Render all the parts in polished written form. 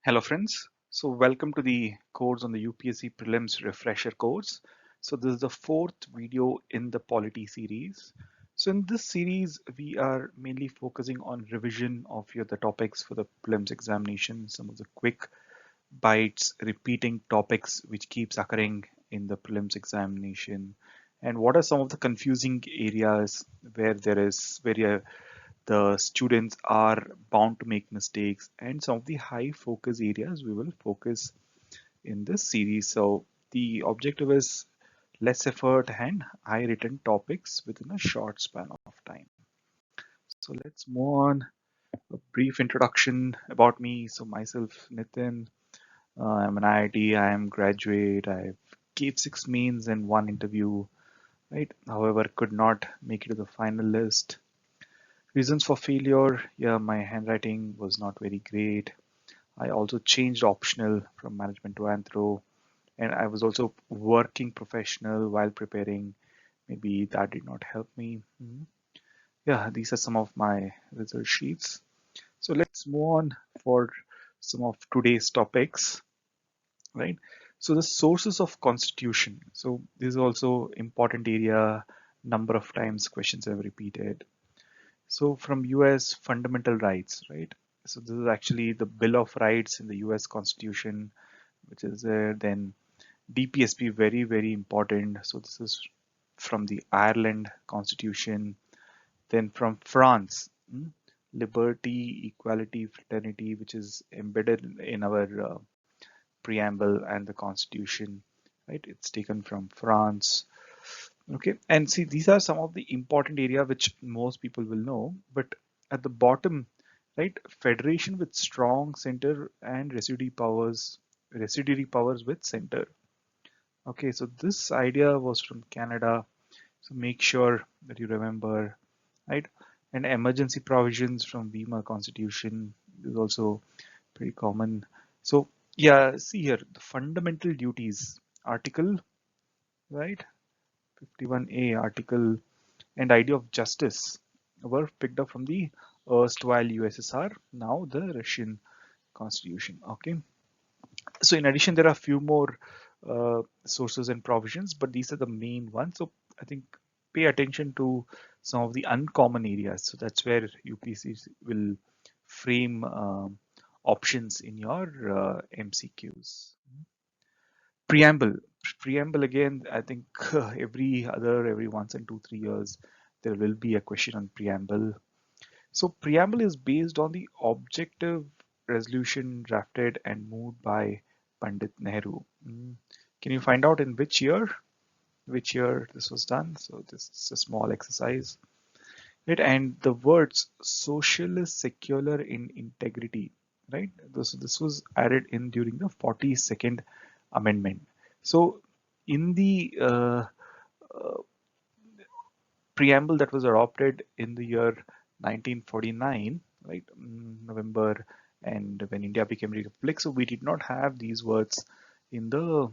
Hello friends, so welcome to the course on the UPSC Prelims refresher course. So this is the fourth video in the Polity series. So in this series, we are mainly focusing on revision of the topics for the prelims examination, some of the quick bites, repeating topics which keeps occurring in the prelims examination, and what are some of the confusing areas where the students are bound to make mistakes, and some of the high focus areas we will focus in this series. So the objective is less effort and high written topics within a short span of time. So let's move on. A brief introduction about me. So myself, Nitin. I'm an IIT. I am graduate. I've gave 6 mains and 1 interview. Right. However, could not make it to the final list. Reasons for failure. Yeah, my handwriting was not very great. I also changed optional from management to anthro, and I was also working professional while preparing. Maybe that did not help me. Yeah, these are some of my result sheets. So let's move on for some of today's topics, right? So the sources of constitution. So this is also important area. Number of times questions have repeated. So from US fundamental rights, right? So this is actually the Bill of Rights in the US Constitution, which is there. Then DPSP, very, very important. So this is from the Ireland Constitution. Then from France, liberty, equality, fraternity, which is embedded in our preamble and the Constitution, right? It's taken from France. Okay, and see, these are some of the important area which most people will know, but at the bottom, right, federation with strong center and residuary powers with center. Okay, so this idea was from Canada, so make sure that you remember, right? And emergency provisions from Weimar Constitution is also pretty common. So yeah, see here, the fundamental duties article, right? 51A article and idea of justice were picked up from the erstwhile USSR, now the Russian constitution. Okay, so in addition, there are a few more sources and provisions, but these are the main ones. So I think pay attention to some of the uncommon areas. So that's where UPC will frame options in your MCQs. Preamble. Preamble again, I think every once in 2 3 years, there will be a question on preamble. So preamble is based on the objective resolution drafted and moved by Pandit Nehru. Can you find out in which year? Which year this was done? So this is a small exercise. Right, and the words socialist, secular in integrity, right? This was added in during the 42nd amendment. So in the preamble that was adopted in the year 1949, right, November, and when India became republic, so we did not have these words in the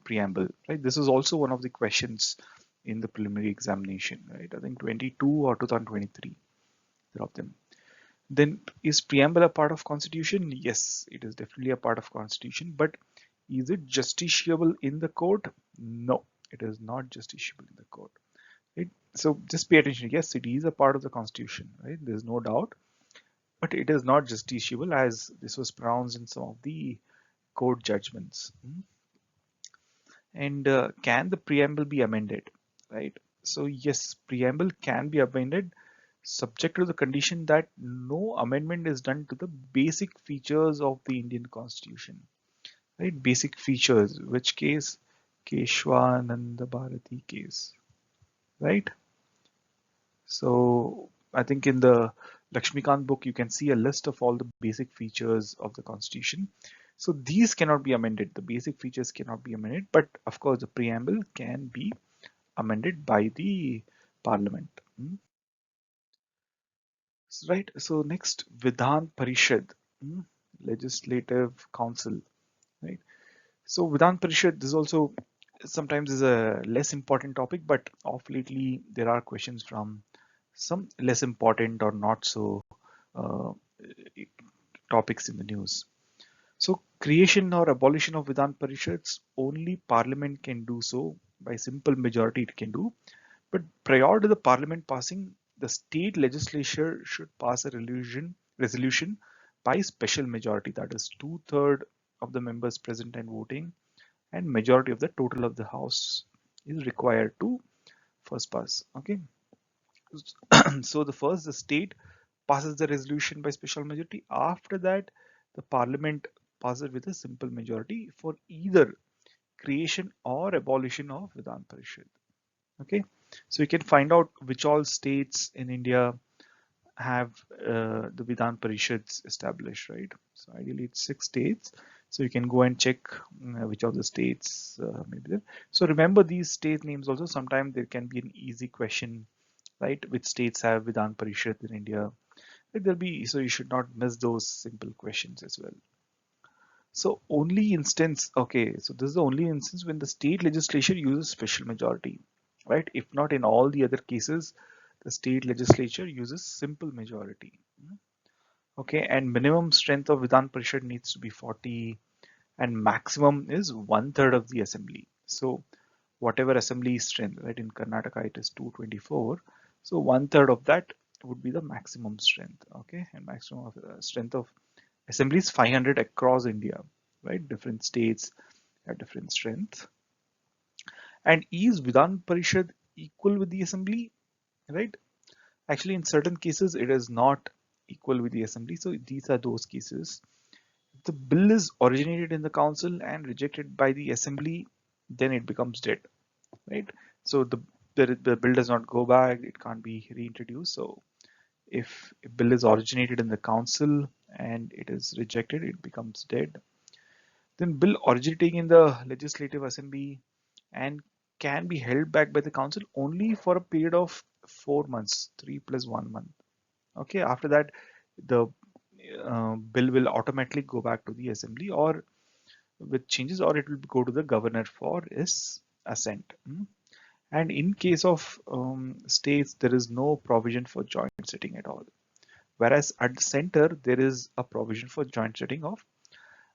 preamble, right? This is also one of the questions in the preliminary examination, right? I think 22 or 2023, there of them. Then is preamble a part of constitution? Yes, it is definitely a part of constitution, but is it justiciable in the court? No, it is not justiciable in the court. Right? So just pay attention. Yes, it is a part of the constitution, right? There's no doubt, but it is not justiciable as this was pronounced in some of the court judgments. And can the preamble be amended, right? So yes, preamble can be amended subject to the condition that no amendment is done to the basic features of the Indian constitution, right? Basic features, which case? Keshwananda Bharati case, right? So I think in the Lakshmikant book, you can see a list of all the basic features of the constitution. So these cannot be amended. The basic features cannot be amended, but of course the preamble can be amended by the parliament. Right. So next, Vidhan Parishad, Legislative Council. Right. So Vidhan Parishad, this also sometimes is a less important topic, but of lately there are questions from some less important or not so uh, topics in the news. Creation or abolition of Vidhan Parishads, only Parliament can do so. By simple majority it can do. But prior to the Parliament passing, the state legislature should pass a resolution by special majority, that is two-thirds of the members present and voting, and majority of the total of the House is required to first pass. Okay. So the state passes the resolution by special majority. After that, the Parliament passes with a simple majority for either creation or abolition of Vidhan Parishad. Okay, so you can find out which all states in India have the Vidhan Parishads established, right? So ideally it's 6 states. So you can go and check which of the states maybe there. So remember these state names also. Sometimes there can be an easy question, right? Which states have Vidhan Parishad in India? Like there'll be, so you should not miss those simple questions as well. So only instance, okay, so this is the only instance when the state legislature uses special majority, right? If not, in all the other cases, the state legislature uses simple majority. Okay, and minimum strength of Vidhan Parishad needs to be 40 and maximum is one-third of the assembly. So whatever assembly strength, right? In Karnataka it is 224. So one-third of that would be the maximum strength. Okay, and maximum of, strength of assembly is 500 across India, right? Different states have different strength. And is Vidhan Parishad equal with the assembly, right? Actually, in certain cases, it is not equal with the assembly. So these are those cases. If the bill is originated in the council and rejected by the assembly, then it becomes dead, right? So the bill does not go back, it can't be reintroduced. So if a bill is originated in the council and it is rejected, it becomes dead. Then bill originating in the legislative assembly and can be held back by the council only for a period of 4 months, 3 plus 1 month. Okay, after that, the bill will automatically go back to the assembly or with changes, or it will go to the governor for his assent. And in case of states, there is no provision for joint sitting at all. Whereas at the center, there is a provision for joint sitting of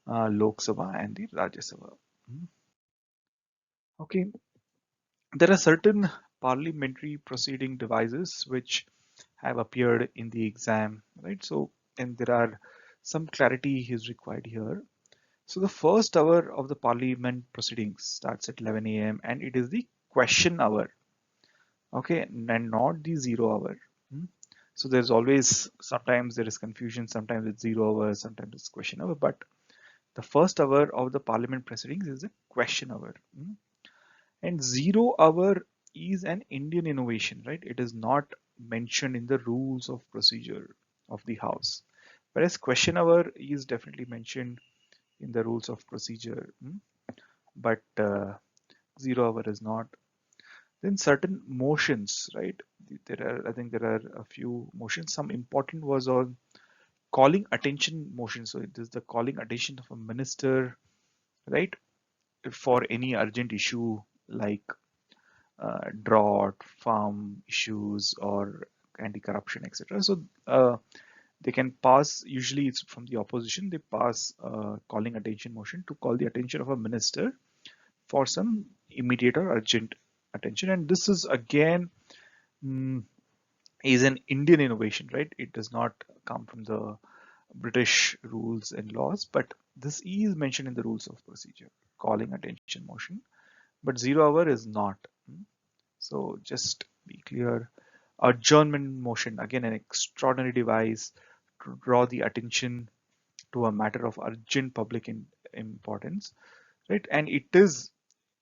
Lok Sabha and the Rajya Sabha. Okay, there are certain parliamentary proceeding devices which have appeared in the exam, right? So, and there are some clarity is required here. So the first hour of the parliament proceedings starts at 11 a.m. and it is the question hour, okay, and not the 0 hour. So there's always, sometimes there is confusion, sometimes it's 0 hour, sometimes it's question hour, but the first hour of the parliament proceedings is a question hour. And 0 hour is an Indian innovation, right? It is not mentioned in the rules of procedure of the House. Whereas question hour is definitely mentioned in the rules of procedure, but 0 hour is not. Then certain motions, right? There are, I think there are a few motions. Some important was on calling attention motion. So it is the calling attention of a minister, right? For any urgent issue like drought, farm issues, or anti-corruption, etc. So they can pass. Usually, it's from the opposition. They pass calling attention motion to call the attention of a minister for some immediate or urgent attention. And this is again is an Indian innovation, right? It does not come from the British rules and laws, but this is mentioned in the rules of procedure, calling attention motion. But 0 hour is not. So just be clear. Adjournment motion, again an extraordinary device to draw the attention to a matter of urgent public importance, right? And it is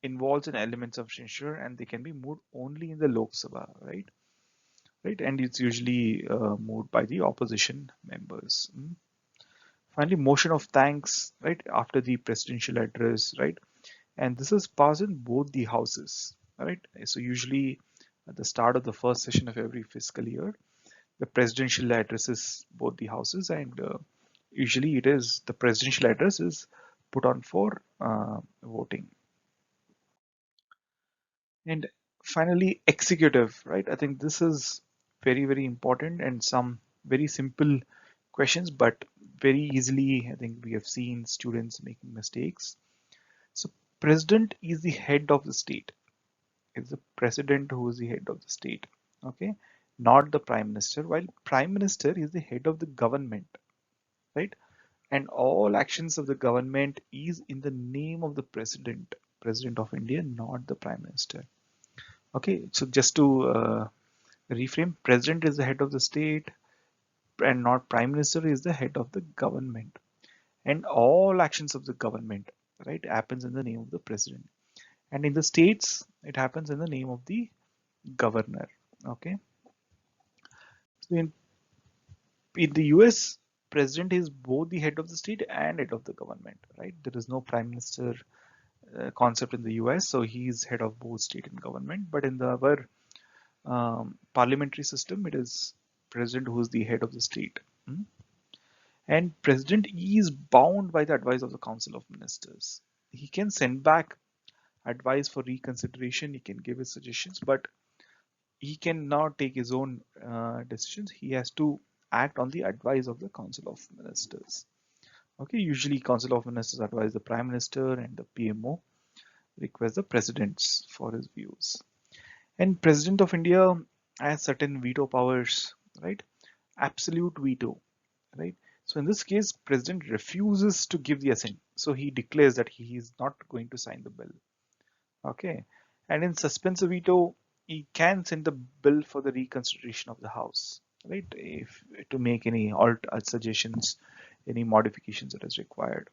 involves in elements of censure and they can be moved only in the Lok Sabha, right? Right, and it's usually moved by the opposition members. Finally, motion of thanks, right, after the presidential address, right? And this is passed in both the houses, right? So usually at the start of the first session of every fiscal year, the presidential addresses both the houses, and usually it is the presidential address is put on for voting. And finally, executive, right? I think this is very, very important and some very simple questions, but very easily, I think we have seen students making mistakes. So president is the head of the state. It's the president who is the head of the state. Okay, not the prime minister. While prime minister is the head of the government, right? And all actions of the government is in the name of the president, president of India, not the prime minister. Okay, so just to reframe, president is the head of the state and not prime minister is the head of the government. And all actions of the government, right, happens in the name of the president. And in the states, it happens in the name of the governor. Okay, so in the US, president is both the head of the state and head of the government, right? There is no prime minister concept in the US, so he is head of both state and government. But in the our parliamentary system, it is president who is the head of the state. Hmm? And president is bound by the advice of the council of ministers. He can send back advice for reconsideration, he can give his suggestions, but he cannot take his own decisions. He has to act on the advice of the council of ministers. Okay, usually council of ministers advise the prime minister and the PMO request the presidents for his views. And president of India has certain veto powers, right? Absolute veto, right? So in this case, president refuses to give the assent. So he declares that he is not going to sign the bill. Okay. And in suspensive veto, he can send the bill for the reconsideration of the House, right? If to make any suggestions, any modifications that is required.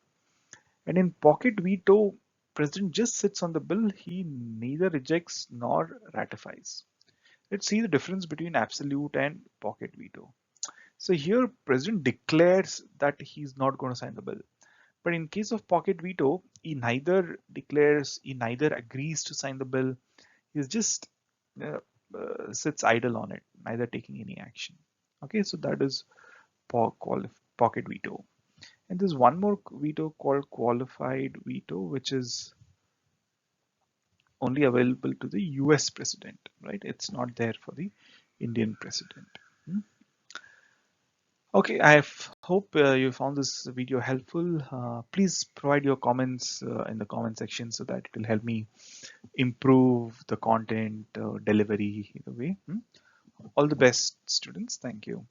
And in pocket veto, president just sits on the bill. He neither rejects nor ratifies. Let's see the difference between absolute and pocket veto. So here, president declares that he's not going to sign the bill. But in case of pocket veto, he neither declares, he neither agrees to sign the bill. He just uh, sits idle on it, neither taking any action. Okay, so that is pocket veto. And there's one more veto called qualified veto, which is only available to the US president, right? It's not there for the Indian president. Hmm? Okay, I hope you found this video helpful. Please provide your comments in the comment section so that it will help me improve the content delivery either way. Hmm? All the best, students. Thank you.